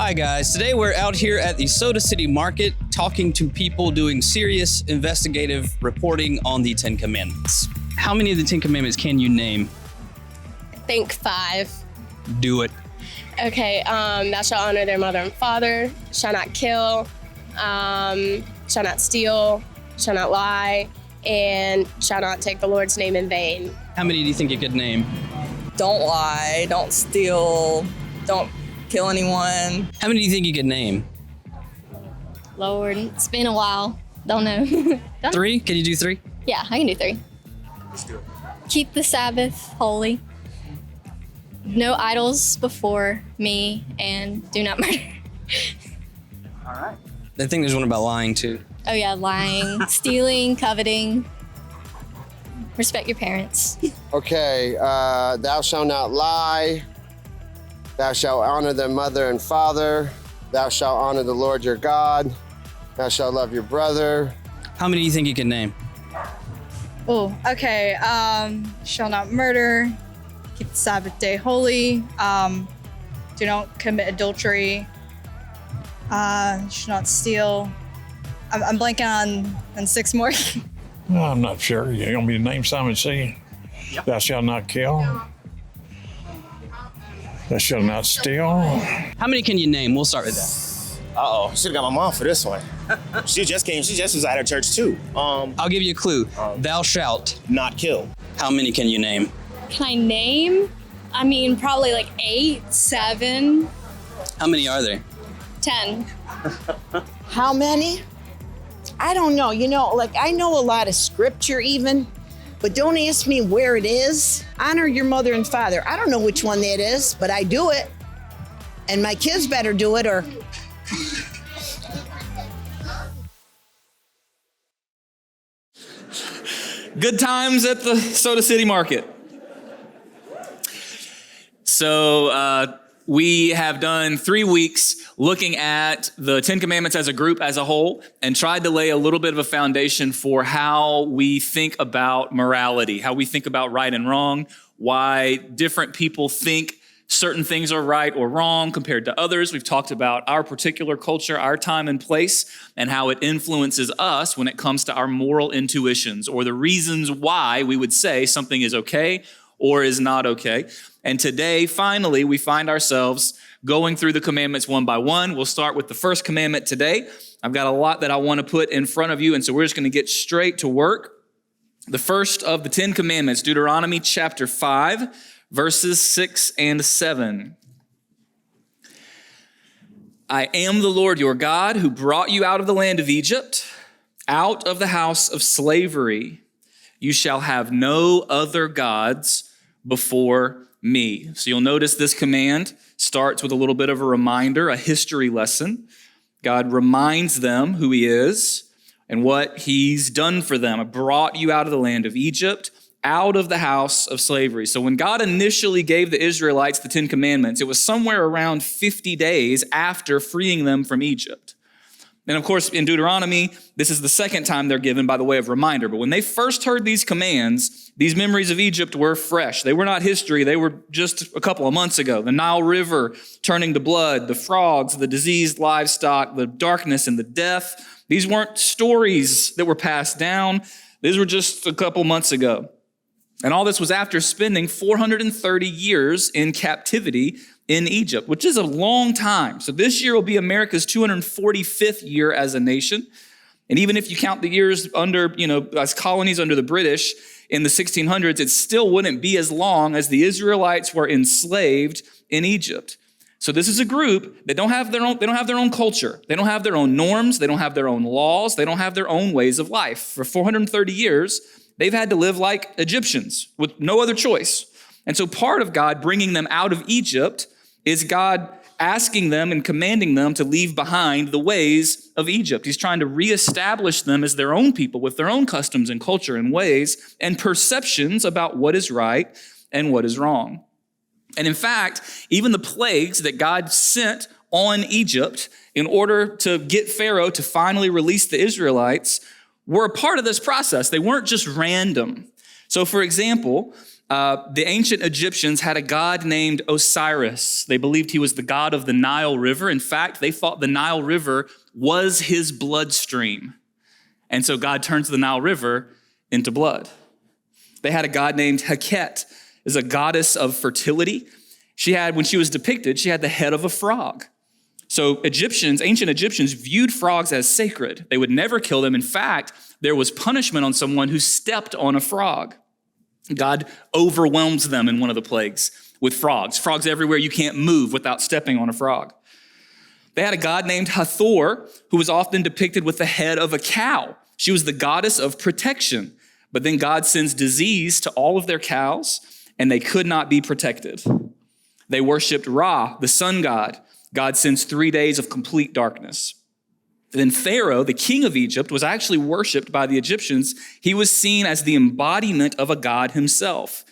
Hi guys, today we're out here at the Soda City Market talking to people doing serious investigative reporting on the 10 Commandments. How many of the 10 Commandments can you name? I think 5. Do it. Okay, thou shalt honor their mother and father, shall not kill, shall not steal, shall not lie, and shall not take the Lord's name in vain. How many do you think you could name? Don't lie, don't steal, don't kill anyone. How many do you think you could name? Lord, it's been a while. Don't know. 3? Can you do 3? Yeah, I can do 3. Let's do it. Keep the Sabbath holy. No idols before me, and do not murder. All right. I think there's one about lying too. Oh yeah, lying, stealing, coveting. Respect your parents. Okay, thou shalt not lie. Thou shalt honor their mother and father. Thou shalt honor the Lord your God. Thou shalt love your brother. How many do you think you can name? Oh, okay. Shall not murder. Keep the Sabbath day holy. Do not commit adultery. Should not steal. I'm blanking on 6 more. I'm not sure. You want me to name some and see? Yep. Thou shalt not kill. Thou shalt not steal. How many can you name? We'll start with that. Uh-oh, should've got my mom for this one. She just was at her church too. I'll give you a clue. Thou shalt not kill. How many can you name? Can I name? I mean, probably like 8, 7, How many are there? 10. How many? I don't know. I know a lot of scripture even, but don't ask me where it is. Honor your mother and father. I don't know which one that is, but I do it. And my kids better do it or... Good times at the Soda City Market. So we have done 3 weeks looking at the 10 Commandments as a group, as a whole, and tried to lay a little bit of a foundation for how we think about morality, how we think about right and wrong, why different people think certain things are right or wrong compared to others. We've talked about our particular culture, our time and place, and how it influences us when it comes to our moral intuitions or the reasons why we would say something is okay or is not okay. And today, finally, we find ourselves going through the commandments one by one. We'll start with the first commandment today. I've got a lot that I want to put in front of you, and so we're just going to get straight to work. The first of the 10 commandments, Deuteronomy chapter 5, verses 6 and 7. I am the Lord your God who brought you out of the land of Egypt, out of the house of slavery. You shall have no other gods before me. So you'll notice this command starts with a little bit of a reminder, a history lesson. God reminds them who he is and what he's done for them. I brought you out of the land of Egypt, out of the house of slavery. So when God initially gave the Israelites the 10 Commandments, it was somewhere around 50 days after freeing them from Egypt. And of course, in Deuteronomy, this is the second time they're given by the way of reminder. But when they first heard these commands, these memories of Egypt were fresh. They were not history. They were just a couple of months ago. The Nile River turning to blood, the frogs, the diseased livestock, the darkness and the death. These weren't stories that were passed down. These were just a couple months ago. And all this was after spending 430 years in captivity in Egypt, which is a long time. So this year will be America's 245th year as a nation. And even if you count the years under, as colonies under the British in the 1600s, it still wouldn't be as long as the Israelites were enslaved in Egypt. So this is a group that don't have their own culture. They don't have their own norms. They don't have their own laws. They don't have their own ways of life. For 430 years, they've had to live like Egyptians with no other choice. And so part of God bringing them out of Egypt is God asking them and commanding them to leave behind the ways of Egypt. He's trying to reestablish them as their own people with their own customs and culture and ways and perceptions about what is right and what is wrong. And in fact, even the plagues that God sent on Egypt in order to get Pharaoh to finally release the Israelites were a part of this process. They weren't just random. So for example, The ancient Egyptians had a god named Osiris. They believed he was the god of the Nile River. In fact, they thought the Nile River was his bloodstream. And so God turns the Nile River into blood. They had a god named Heket, is a goddess of fertility. When she was depicted, she had the head of a frog. So ancient Egyptians viewed frogs as sacred. They would never kill them. In fact, there was punishment on someone who stepped on a frog. God overwhelms them in one of the plagues with frogs. Frogs everywhere. You can't move without stepping on a frog. They had a god named Hathor, who was often depicted with the head of a cow. She was the goddess of protection. But then God sends disease to all of their cows, and they could not be protected. They worshiped Ra, the sun god. God sends 3 days of complete darkness. Then Pharaoh, the king of Egypt, was actually worshiped by the Egyptians. He was seen as the embodiment of a god himself.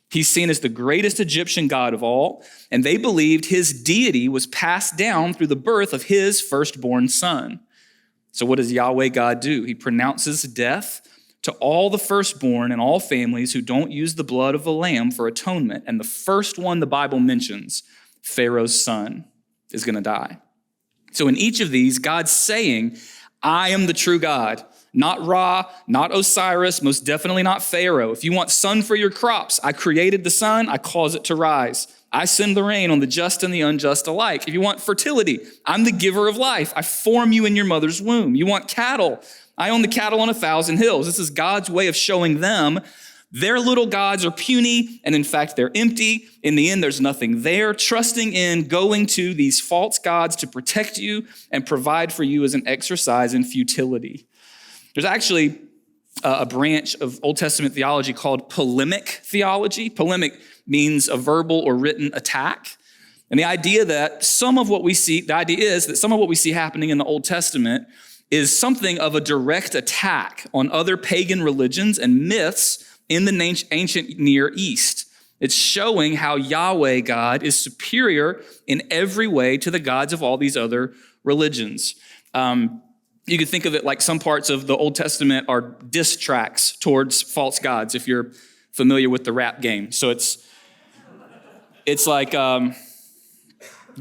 He's seen as the greatest Egyptian god of all, and they believed his deity was passed down through the birth of his firstborn son. So what does Yahweh God do? He pronounces death to all the firstborn in all families who don't use the blood of a lamb for atonement. And the first one the Bible mentions, Pharaoh's son, is going to die. So in each of these, God's saying, I am the true God, not Ra, not Osiris, most definitely not Pharaoh. If you want sun for your crops, I created the sun, I cause it to rise. I send the rain on the just and the unjust alike. If you want fertility, I'm the giver of life. I form you in your mother's womb. You want cattle, I own the cattle on 1,000 hills. This is God's way of showing them their little gods are puny, and in fact, they're empty. In the end, there's nothing there. Trusting in going to these false gods to protect you and provide for you as an exercise in futility. There's actually a branch of Old Testament theology called polemic theology. Polemic means a verbal or written attack. And the idea is that some of what we see happening in the Old Testament is something of a direct attack on other pagan religions and myths in the ancient Near East. It's showing how Yahweh God is superior in every way to the gods of all these other religions. You could think of it like some parts of the Old Testament are diss tracks towards false gods, if you're familiar with the rap game. So it's like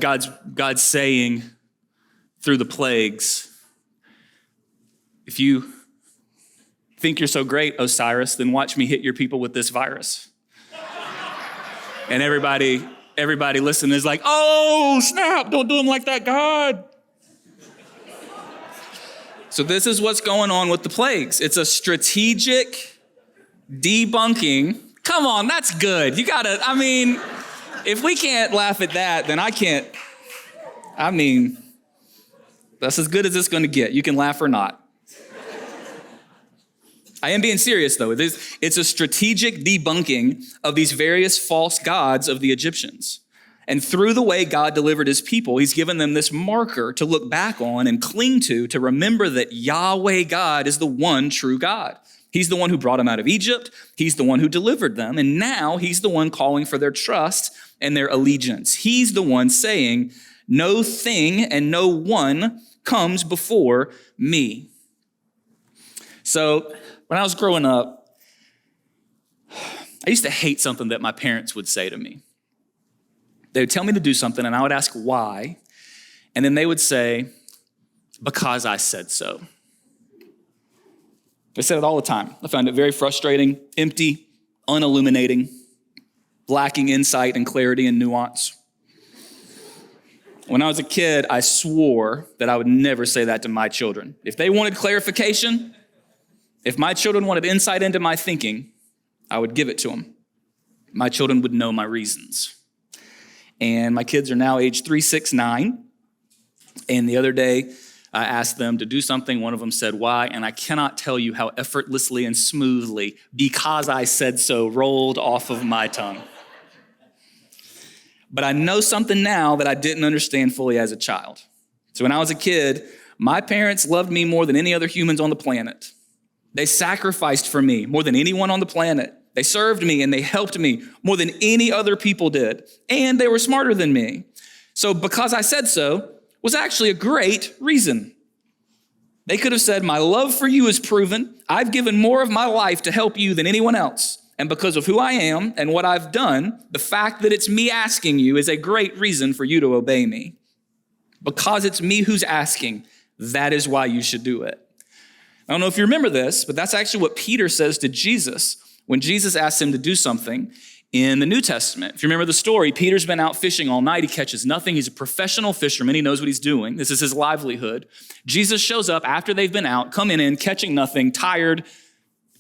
God's saying through the plagues, if you think you're so great, Osiris, then watch me hit your people with this virus. And everybody listening is like, oh, snap, don't do him like that, God. So this is what's going on with the plagues. It's a strategic debunking. Come on, that's good. If we can't laugh at that, then I can't. That's as good as it's going to get. You can laugh or not. I am being serious, though. It's a strategic debunking of these various false gods of the Egyptians. And through the way God delivered his people, he's given them this marker to look back on and cling to remember that Yahweh God is the one true God. He's the one who brought them out of Egypt. He's the one who delivered them. And now he's the one calling for their trust and their allegiance. He's the one saying, no thing and no one comes before me. So when I was growing up, I used to hate something that my parents would say to me. They would tell me to do something, and I would ask why, and then they would say, because I said so. They said it all the time. I found it very frustrating, empty, unilluminating, lacking insight and clarity and nuance. When I was a kid, I swore that I would never say that to my children. If they wanted clarification, if my children wanted insight into my thinking, I would give it to them. My children would know my reasons. And my kids are now age 3, 6, 9. And the other day, I asked them to do something. One of them said, why? And I cannot tell you how effortlessly and smoothly, because I said so, rolled off of my tongue. But I know something now that I didn't understand fully as a child. So when I was a kid, my parents loved me more than any other humans on the planet. They sacrificed for me more than anyone on the planet. They served me and they helped me more than any other people did. And they were smarter than me. So because I said so was actually a great reason. They could have said, my love for you is proven. I've given more of my life to help you than anyone else. And because of who I am and what I've done, the fact that it's me asking you is a great reason for you to obey me. Because it's me who's asking, that is why you should do it. I don't know if you remember this, but that's actually what Peter says to Jesus when Jesus asks him to do something in the New Testament. If you remember the story, Peter's been out fishing all night. He catches nothing. He's a professional fisherman. He knows what he's doing. This is his livelihood. Jesus shows up after they've been out, coming in, catching nothing, tired,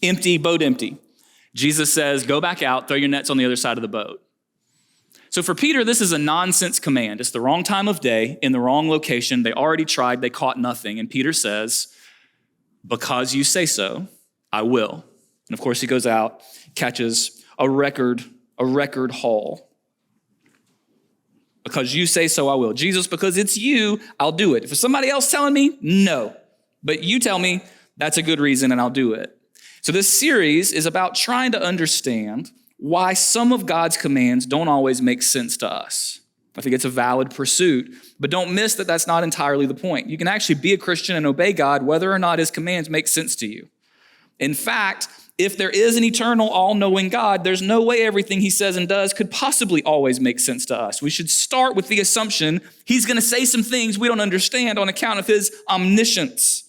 empty, boat empty. Jesus says, go back out, throw your nets on the other side of the boat. So for Peter, this is a nonsense command. It's the wrong time of day, in the wrong location. They already tried, they caught nothing. And Peter says, because you say so, I will. And of course, he goes out, catches a record haul. Because you say so, I will. Jesus, because it's you, I'll do it. If it's somebody else telling me, no. But you tell me, that's a good reason, and I'll do it. So this series is about trying to understand why some of God's commands don't always make sense to us. I think it's a valid pursuit, but don't miss that that's not entirely the point. You can actually be a Christian and obey God whether or not his commands make sense to you. In fact, if there is an eternal, all-knowing God, there's no way everything he says and does could possibly always make sense to us. We should start with the assumption he's going to say some things we don't understand on account of his omniscience.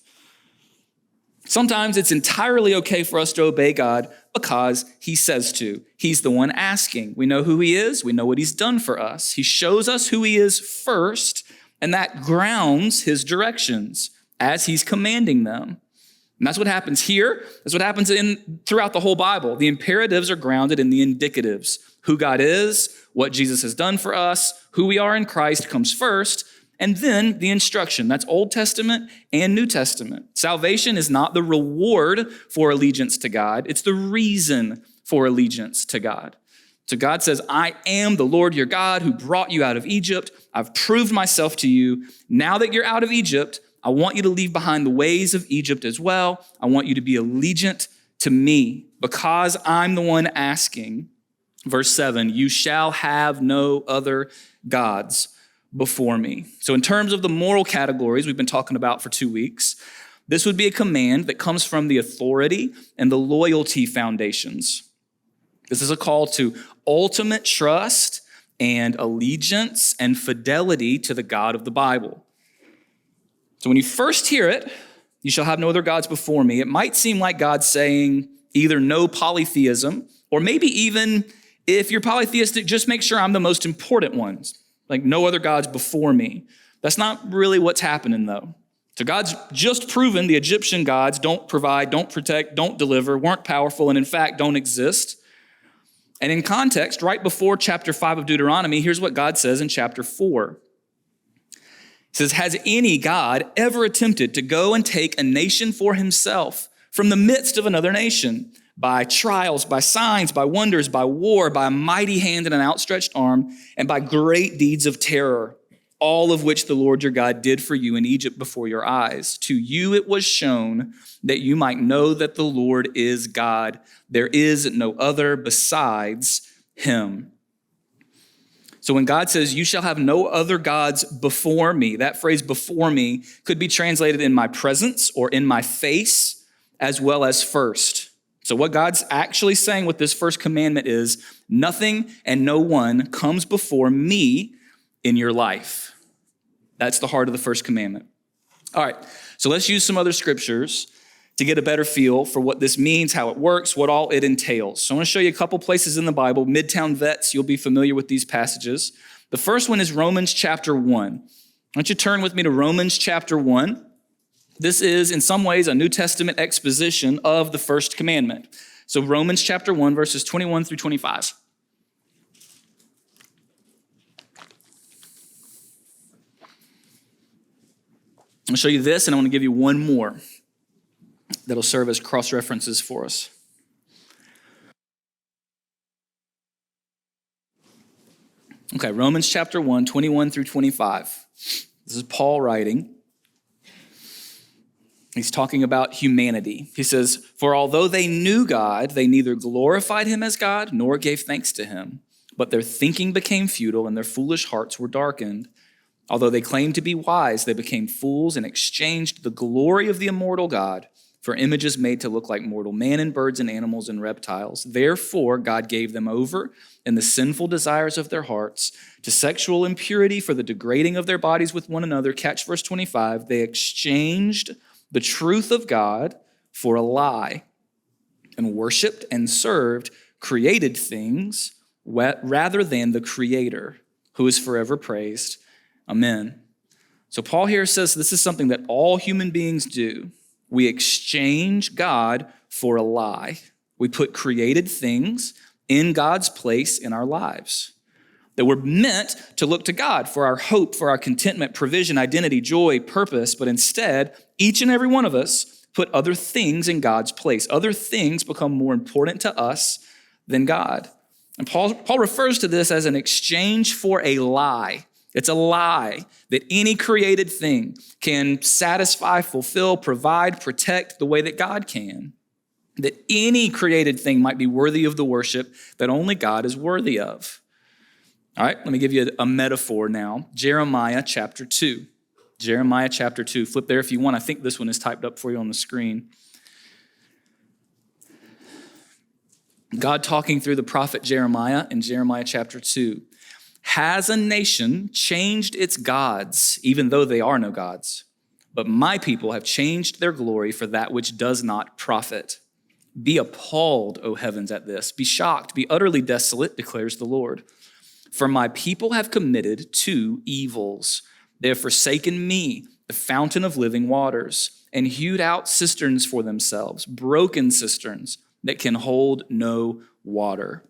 Sometimes it's entirely okay for us to obey God because he says to. He's the one asking. We know who he is. We know what he's done for us. He shows us who he is first, and that grounds his directions as he's commanding them. And that's what happens here. That's what happens throughout the whole Bible. The imperatives are grounded in the indicatives. Who God is, what Jesus has done for us, who we are in Christ comes first, and then the instruction. That's Old Testament and New Testament. Salvation is not the reward for allegiance to God. It's the reason for allegiance to God. So God says, I am the Lord your God who brought you out of Egypt. I've proved myself to you. Now that you're out of Egypt, I want you to leave behind the ways of Egypt as well. I want you to be allegiant to me because I'm the one asking. Verse 7, you shall have no other gods before me. So in terms of the moral categories we've been talking about for 2 weeks, this would be a command that comes from the authority and the loyalty foundations. This is a call to ultimate trust and allegiance and fidelity to the God of the Bible. So when you first hear it, you shall have no other gods before me, it might seem like God's saying either no polytheism, or maybe even if you're polytheistic, just make sure I'm the most important one. Like no other gods before me. That's not really what's happening though. So God's just proven the Egyptian gods don't provide, don't protect, don't deliver, weren't powerful, and in fact don't exist. And in context, right before chapter 5 of Deuteronomy, here's what God says in chapter 4. He says, has any God ever attempted to go and take a nation for himself from the midst of another nation? By trials, by signs, by wonders, by war, by a mighty hand and an outstretched arm, and by great deeds of terror, all of which the Lord your God did for you in Egypt before your eyes. To you it was shown that you might know that the Lord is God. There is no other besides him. So when God says, you shall have no other gods before me, that phrase before me could be translated in my presence or in my face, as well as first. So what God's actually saying with this first commandment is nothing and no one comes before me in your life. That's the heart of the first commandment. All right, so let's use some other scriptures to get a better feel for what this means, how it works, what all it entails. So I want to show you a couple places in the Bible. Midtown vets, you'll be familiar with these passages. The first one is Romans chapter 1. Why don't you turn with me to Romans chapter 1. This is, in some ways, a New Testament exposition of the first commandment. So Romans chapter 1, verses 21 through 25. I'll show you this, and I want to give you one more that'll serve as cross-references for us. Okay, Romans chapter 1, 21 through 25. This is Paul writing. He's talking about humanity. He says, for although they knew God, they neither glorified him as God nor gave thanks to him. But their thinking became futile and their foolish hearts were darkened. Although they claimed to be wise, they became fools and exchanged the glory of the immortal God for images made to look like mortal man and birds and animals and reptiles. Therefore, God gave them over in the sinful desires of their hearts to sexual impurity for the degrading of their bodies with one another. Catch verse 25. They exchanged the truth of God for a lie and worshiped and served created things rather than the Creator, who is forever praised. Amen. So Paul here says this is something that all human beings do. We exchange God for a lie. We put created things in God's place in our lives. That we're meant to look to God for our hope, for our contentment, provision, identity, joy, purpose, but instead, each and every one of us put other things in God's place. Other things become more important to us than God. And Paul refers to this as an exchange for a lie. It's a lie that any created thing can satisfy, fulfill, provide, protect the way that God can. That any created thing might be worthy of the worship that only God is worthy of. All right, let me give you a metaphor now. Jeremiah chapter 2. Jeremiah chapter 2. Flip there if you want. I think this one is typed up for you on the screen. God talking through the prophet Jeremiah in Jeremiah chapter 2. Has a nation changed its gods, even though they are no gods? But my people have changed their glory for that which does not profit. Be appalled, O heavens, at this. Be shocked, be utterly desolate, declares the Lord. For my people have committed two evils. They have forsaken me, the fountain of living waters, and hewed out cisterns for themselves, broken cisterns that can hold no water.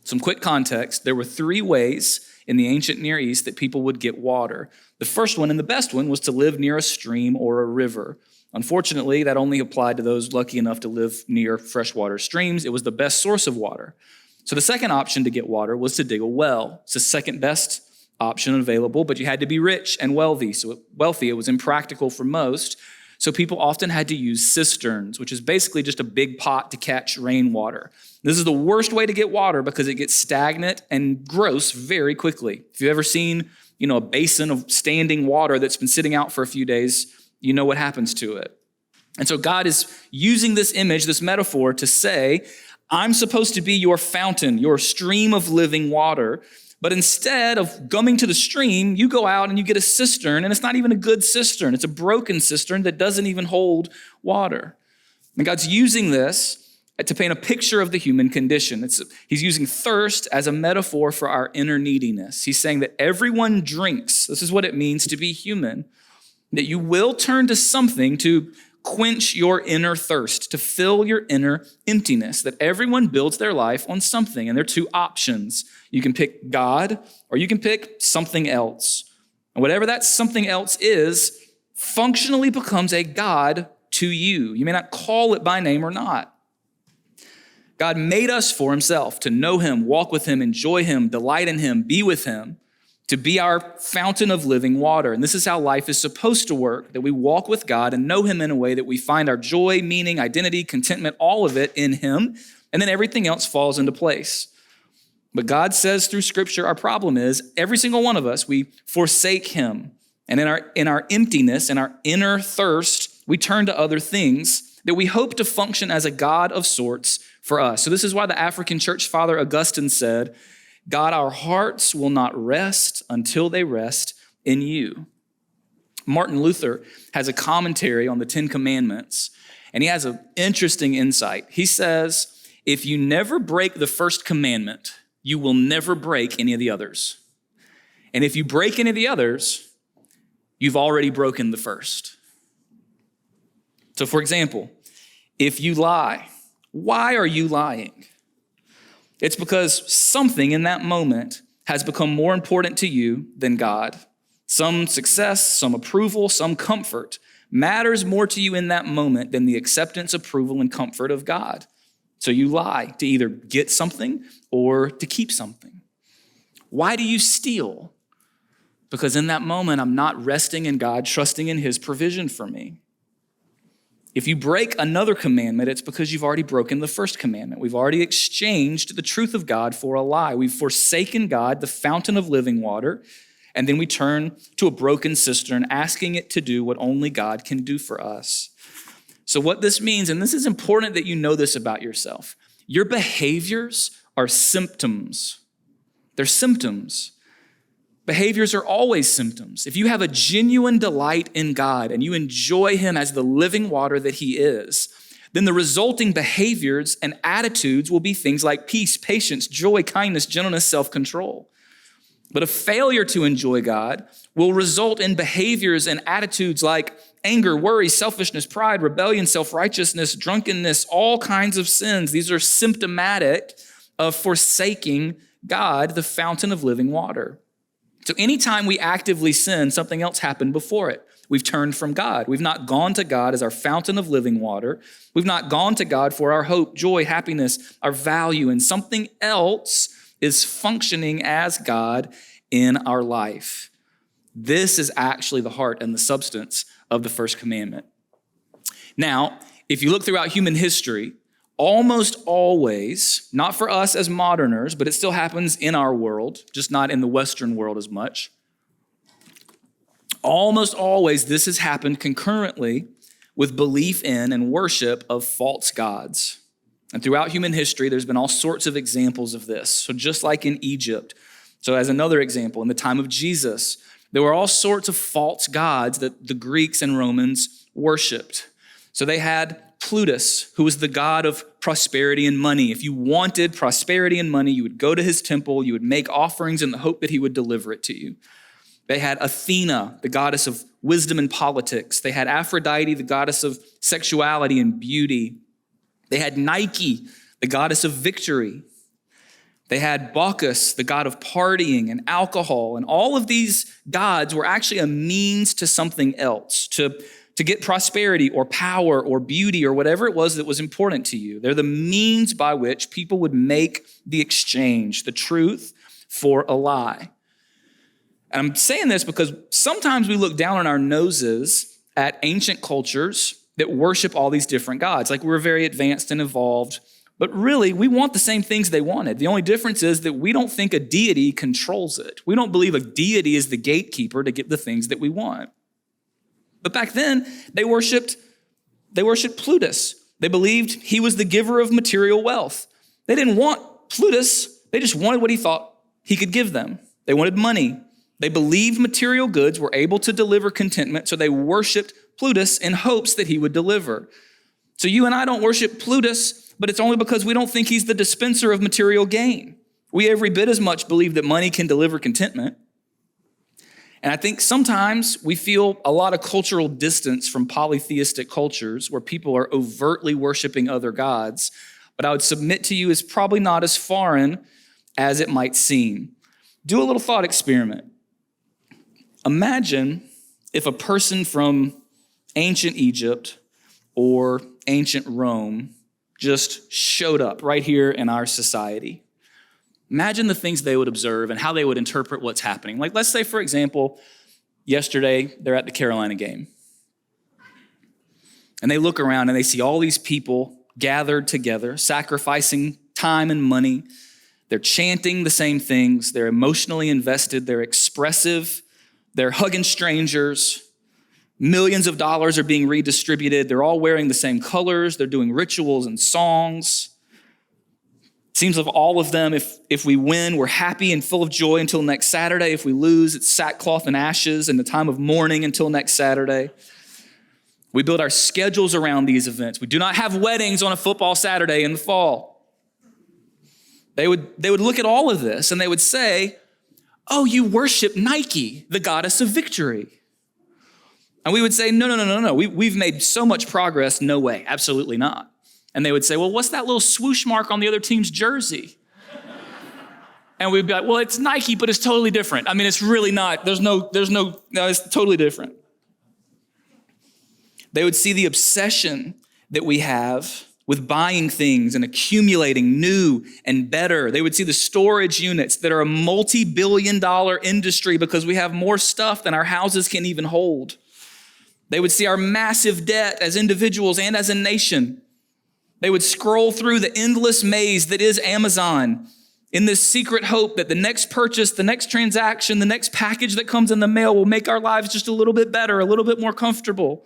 Some quick context. There were three ways in the ancient Near East that people would get water. The first one and the best one was to live near a stream or a river. Unfortunately, that only applied to those lucky enough to live near freshwater streams. It was the best source of water. So the second option to get water was to dig a well. It's the second best option available, but you had to be rich and wealthy. It was impractical for most. So people often had to use cisterns, which is basically just a big pot to catch rainwater. This is the worst way to get water because it gets stagnant and gross very quickly. If you've ever seen, a basin of standing water that's been sitting out for a few days, you know what happens to it. And so God is using this image, this metaphor to say, I'm supposed to be your fountain, your stream of living water. But instead of coming to the stream, you go out and you get a cistern, and it's not even a good cistern. It's a broken cistern that doesn't even hold water. And God's using this to paint a picture of the human condition. He's using thirst as a metaphor for our inner neediness. He's saying that everyone drinks. This is what it means to be human, that you will turn to something to quench your inner thirst, to fill your inner emptiness, that everyone builds their life on something. And there are two options. You can pick God or you can pick something else. And whatever that something else is, functionally becomes a God to you. You may not call it by name or not. God made us for himself, to know him, walk with him, enjoy him, delight in him, be with him, to be our fountain of living water. And this is how life is supposed to work, that we walk with God and know him in a way that we find our joy, meaning, identity, contentment, all of it in him, and then everything else falls into place. But God says through scripture, our problem is every single one of us, we forsake him. And in our emptiness and our inner thirst, we turn to other things that we hope to function as a God of sorts for us. So this is why the African church father Augustine said, God, our hearts will not rest until they rest in you. Martin Luther has a commentary on the Ten Commandments, and he has an interesting insight. He says, if you never break the first commandment, you will never break any of the others. And if you break any of the others, you've already broken the first. So for example, if you lie, why are you lying? It's because something in that moment has become more important to you than God. Some success, some approval, some comfort matters more to you in that moment than the acceptance, approval, and comfort of God. So you lie to either get something or to keep something. Why do you steal? Because in that moment, I'm not resting in God, trusting in his provision for me. If you break another commandment, it's because you've already broken the first commandment. We've already exchanged the truth of God for a lie. We've forsaken God, the fountain of living water, and then we turn to a broken cistern, asking it to do what only God can do for us. So what this means, and this is important that you know this about yourself, your behaviors are symptoms. They're symptoms. Behaviors are always symptoms. If you have a genuine delight in God and you enjoy him as the living water that he is, then the resulting behaviors and attitudes will be things like peace, patience, joy, kindness, gentleness, self-control. But a failure to enjoy God will result in behaviors and attitudes like anger, worry, selfishness, pride, rebellion, self-righteousness, drunkenness, all kinds of sins. These are symptomatic of forsaking God, the fountain of living water. So anytime we actively sin, something else happened before it. We've turned from God. We've not gone to God as our fountain of living water. We've not gone to God for our hope, joy, happiness, our value, and something else is functioning as God in our life. This is actually the heart and the substance of the first commandment. Now, if you look throughout human history, almost always, not for us as moderners, but it still happens in our world, just not in the Western world as much. Almost always, this has happened concurrently with belief in and worship of false gods. And throughout human history, there's been all sorts of examples of this. So just like in Egypt, so as another example, in the time of Jesus, there were all sorts of false gods that the Greeks and Romans worshiped. So they had Plutus, who was the god of prosperity and money. If you wanted prosperity and money, you would go to his temple, you would make offerings in the hope that he would deliver it to you. They had Athena, the goddess of wisdom and politics. They had Aphrodite, the goddess of sexuality and beauty. They had Nike, the goddess of victory. They had Bacchus, the god of partying and alcohol. And all of these gods were actually a means to something else, to get prosperity or power or beauty or whatever it was that was important to you. They're the means by which people would make the exchange, the truth for a lie. And I'm saying this because sometimes we look down on our noses at ancient cultures that worship all these different gods. Like we're very advanced and evolved, but really we want the same things they wanted. The only difference is that we don't think a deity controls it. We don't believe a deity is the gatekeeper to get the things that we want. But back then, they worshiped Plutus. They believed he was the giver of material wealth. They didn't want Plutus. They just wanted what he thought he could give them. They wanted money. They believed material goods were able to deliver contentment, so they worshiped Plutus in hopes that he would deliver. So you and I don't worship Plutus, but it's only because we don't think he's the dispenser of material gain. We every bit as much believe that money can deliver contentment. And I think sometimes we feel a lot of cultural distance from polytheistic cultures where people are overtly worshiping other gods. But I would submit to you it's probably not as foreign as it might seem. Do a little thought experiment. Imagine if a person from ancient Egypt or ancient Rome just showed up right here in our society. Imagine the things they would observe and how they would interpret what's happening. Like, let's say, for example, yesterday they're at the Carolina game. And they look around and they see all these people gathered together, sacrificing time and money. They're chanting the same things. They're emotionally invested. They're expressive. They're hugging strangers. Millions of dollars are being redistributed. They're all wearing the same colors. They're doing rituals and songs. Seems of all of them, if we win, we're happy and full of joy until next Saturday. If we lose, it's sackcloth and ashes and the time of mourning until next Saturday. We build our schedules around these events. We do not have weddings on a football Saturday in the fall. They would look at all of this and they would say, oh, you worship Nike, the goddess of victory. And we would say, no. We've made so much progress. No way, absolutely not. And they would say, well, what's that little swoosh mark on the other team's jersey? And we'd be like, well, it's Nike, but it's totally different. I mean, it's really not. No, it's totally different. They would see the obsession that we have with buying things and accumulating new and better. They would see the storage units that are a multi-billion-dollar industry because we have more stuff than our houses can even hold. They would see our massive debt as individuals and as a nation. They would scroll through the endless maze that is Amazon in this secret hope that the next purchase, the next transaction, the next package that comes in the mail will make our lives just a little bit better, a little bit more comfortable.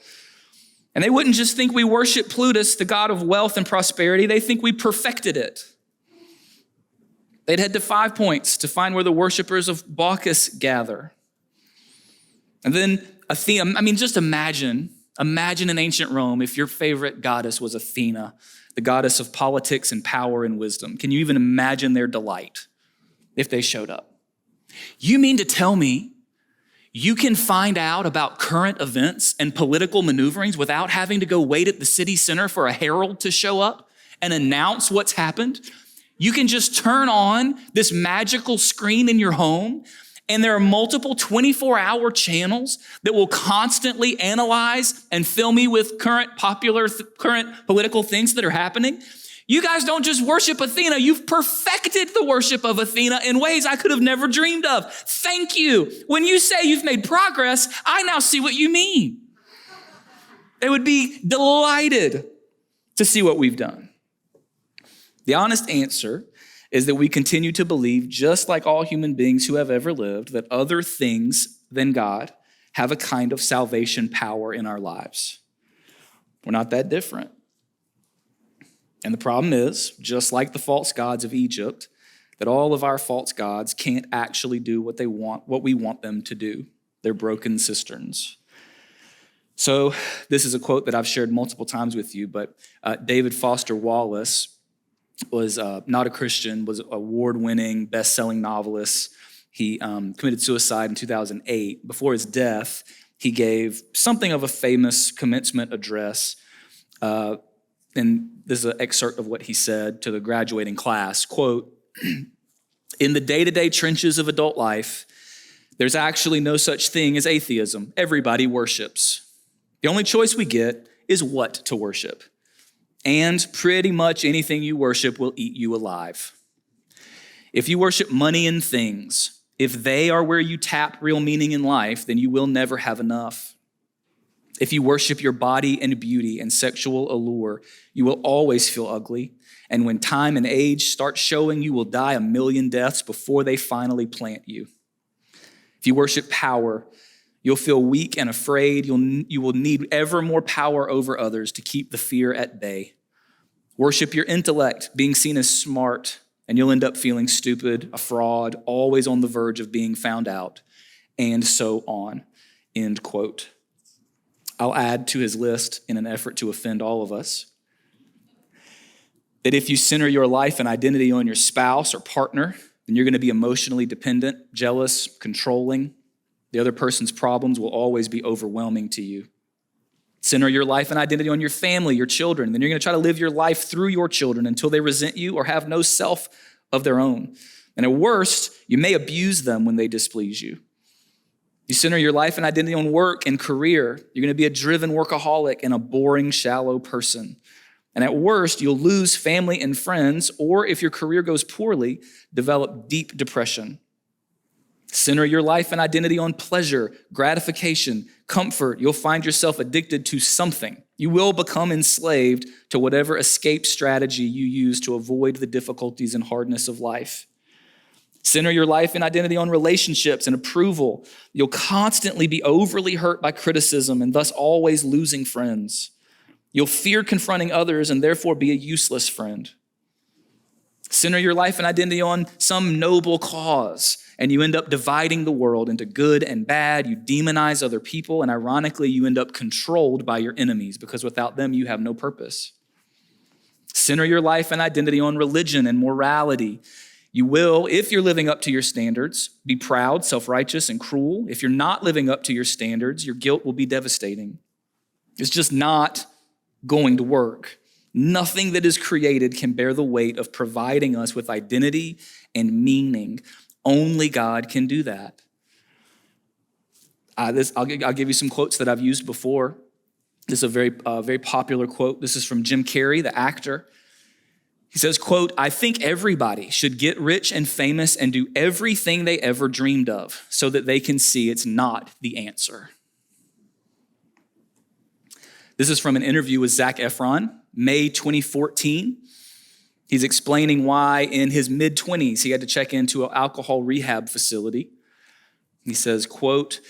And they wouldn't just think we worship Plutus, the god of wealth and prosperity. They think we perfected it. They'd head to 5 Points to find where the worshipers of Bacchus gather. And then Athena, just imagine in ancient Rome if your favorite goddess was Athena, the goddess of politics and power and wisdom. Can you even imagine their delight if they showed up? You mean to tell me you can find out about current events and political maneuverings without having to go wait at the city center for a herald to show up and announce what's happened? You can just turn on this magical screen in your home, and there are multiple 24-hour channels that will constantly analyze and fill me with current political things that are happening. You guys don't just worship Athena, you've perfected the worship of Athena in ways I could have never dreamed of. Thank you. When you say you've made progress, I now see what you mean. They would be delighted to see what we've done. The honest answer is that we continue to believe, just like all human beings who have ever lived, that other things than God have a kind of salvation power in our lives. We're not that different. And the problem is, just like the false gods of Egypt, that all of our false gods can't actually do what we want them to do. They're broken cisterns. So this is a quote that I've shared multiple times with you, but David Foster Wallace was not a Christian, was an award-winning, best-selling novelist. He committed suicide in 2008. Before his death, he gave something of a famous commencement address. And this is an excerpt of what he said to the graduating class. Quote, "In the day-to-day trenches of adult life, there's actually no such thing as atheism. Everybody worships. The only choice we get is what to worship. And pretty much anything you worship will eat you alive. If you worship money and things, if they are where you tap real meaning in life, then you will never have enough. If you worship your body and beauty and sexual allure, you will always feel ugly. And when time and age start showing, you will die a million deaths before they finally plant you. If you worship power, you'll feel weak and afraid. You will need ever more power over others to keep the fear at bay. Worship your intellect, being seen as smart, and you'll end up feeling stupid, a fraud, always on the verge of being found out, and so on." End quote. I'll add to his list in an effort to offend all of us that if you center your life and identity on your spouse or partner, then you're going to be emotionally dependent, jealous, controlling. The other person's problems will always be overwhelming to you. Center your life and identity on your family, your children. Then you're going to try to live your life through your children until they resent you or have no self of their own. And at worst, you may abuse them when they displease you. You center your life and identity on work and career. You're going to be a driven workaholic and a boring, shallow person. And at worst, you'll lose family and friends, or if your career goes poorly, develop deep depression. Center your life and identity on pleasure, gratification, comfort. You'll find yourself addicted to something. You will become enslaved to whatever escape strategy you use to avoid the difficulties and hardness of life. Center your life and identity on relationships and approval. You'll constantly be overly hurt by criticism and thus always losing friends. You'll fear confronting others and therefore be a useless friend. Center your life and identity on some noble cause, and you end up dividing the world into good and bad. You demonize other people, and ironically, you end up controlled by your enemies because without them, you have no purpose. Center your life and identity on religion and morality. You will, if you're living up to your standards, be proud, self-righteous, and cruel. If you're not living up to your standards, your guilt will be devastating. It's just not going to work. Nothing that is created can bear the weight of providing us with identity and meaning. Only God can do that. I'll give you some quotes that I've used before. This is a very popular quote. This is from Jim Carrey, the actor. He says, quote, "I think everybody should get rich and famous and do everything they ever dreamed of so that they can see it's not the answer." This is from an interview with Zac Efron, May 2014. He's explaining why in his mid-20s he had to check into an alcohol rehab facility. He says, quote,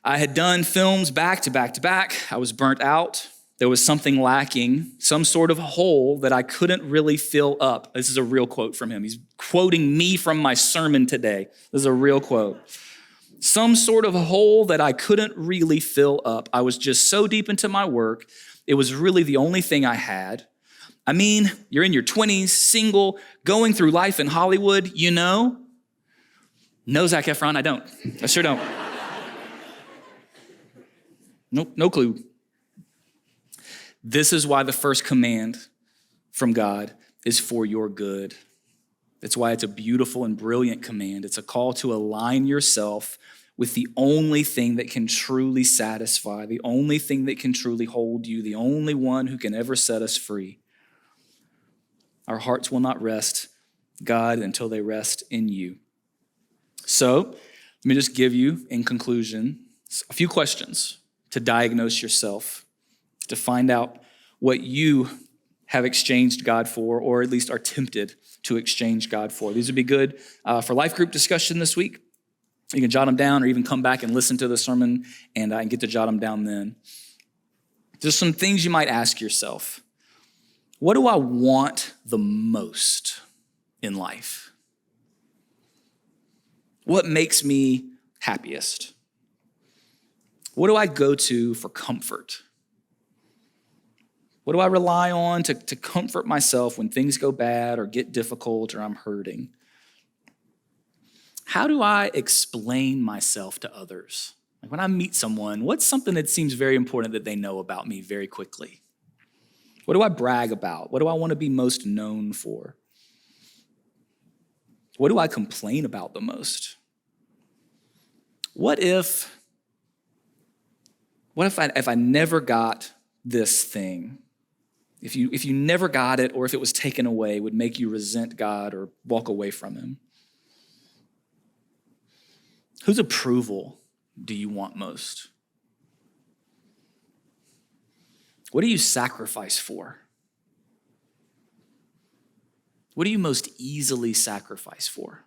"I had done films back to back to back. I was burnt out. there was something lacking, some sort of hole that I couldn't really fill up. This is a real quote from him. He's quoting me from my sermon today. This is a real quote. Some sort of hole that I couldn't really fill up. I was just so deep into my work. It was really the only thing I had. I mean, you're in your 20s, single, going through life in Hollywood, you know. No, Zac Efron, I don't. I sure don't. Nope, no clue. This is why the first command from God is for your good. That's why it's a beautiful and brilliant command. It's a call to align yourself with the only thing that can truly satisfy, the only thing that can truly hold you, the only one who can ever set us free. Our hearts will not rest, God, until they rest in you. So, let me just give you, in conclusion, a few questions to diagnose yourself, to find out what you have exchanged God for, or at least are tempted to exchange God for. These would be good for life group discussion this week. You can jot them down or even come back and listen to the sermon and get to jot them down then. There's some things you might ask yourself. What do I want the most in life? What makes me happiest? What do I go to for comfort? What do I rely on to comfort myself when things go bad or get difficult or I'm hurting? How do I explain myself to others? Like when I meet someone, what's something that seems very important that they know about me very quickly? What do I brag about? What do I want to be most known for? What do I complain about the most? What if I never got this thing? If you never got it, or if it was taken away, would make you resent God or walk away from him? Whose approval do you want most? What do you sacrifice for? What do you most easily sacrifice for?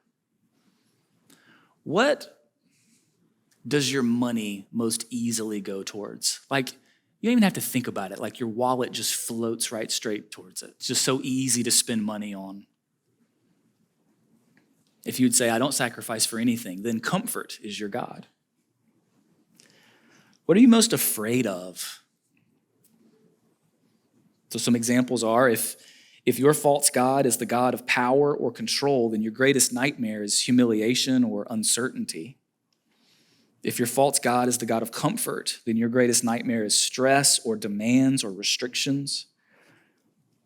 What does your money most easily go towards? Like, you don't even have to think about it. Like your wallet just floats right straight towards it. It's just so easy to spend money on. If you'd say, I don't sacrifice for anything, then comfort is your God. What are you most afraid of? So some examples are, if your false God is the God of power or control, then your greatest nightmare is humiliation or uncertainty. If your false God is the God of comfort, then your greatest nightmare is stress or demands or restrictions.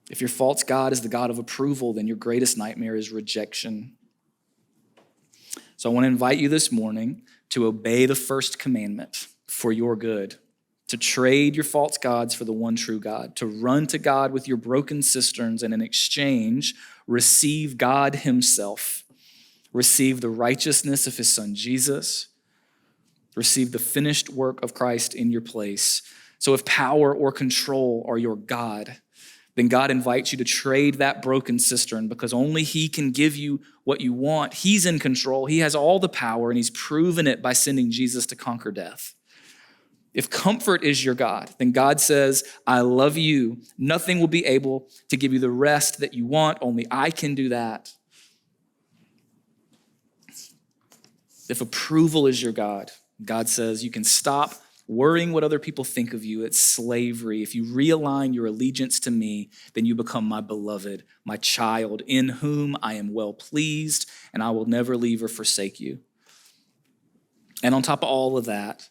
If your false God is the God of approval, then your greatest nightmare is rejection. So I want to invite you this morning to obey the first commandment for your good, to trade your false gods for the one true God, to run to God with your broken cisterns, and in exchange, receive God himself, receive the righteousness of his son Jesus, receive the finished work of Christ in your place. So if power or control are your God, then God invites you to trade that broken cistern, because only he can give you what you want. He's in control. He has all the power, and he's proven it by sending Jesus to conquer death. If comfort is your God, then God says, I love you. Nothing will be able to give you the rest that you want. Only I can do that. If approval is your God, God says you can stop worrying what other people think of you. It's slavery. If you realign your allegiance to me, then you become my beloved, my child, in whom I am well pleased, and I will never leave or forsake you. And on top of all of that,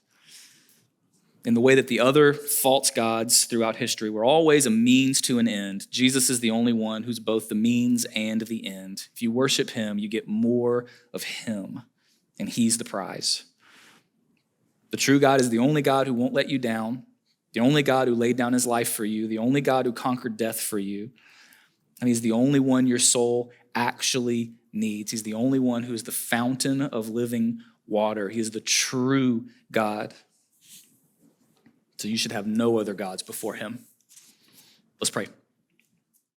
in the way that the other false gods throughout history were always a means to an end, Jesus is the only one who's both the means and the end. If you worship him, you get more of him, and he's the prize. The true God is the only God who won't let you down, the only God who laid down his life for you, the only God who conquered death for you, and he's the only one your soul actually needs. He's the only one who is the fountain of living water. He is the true God. So you should have no other gods before him. Let's pray.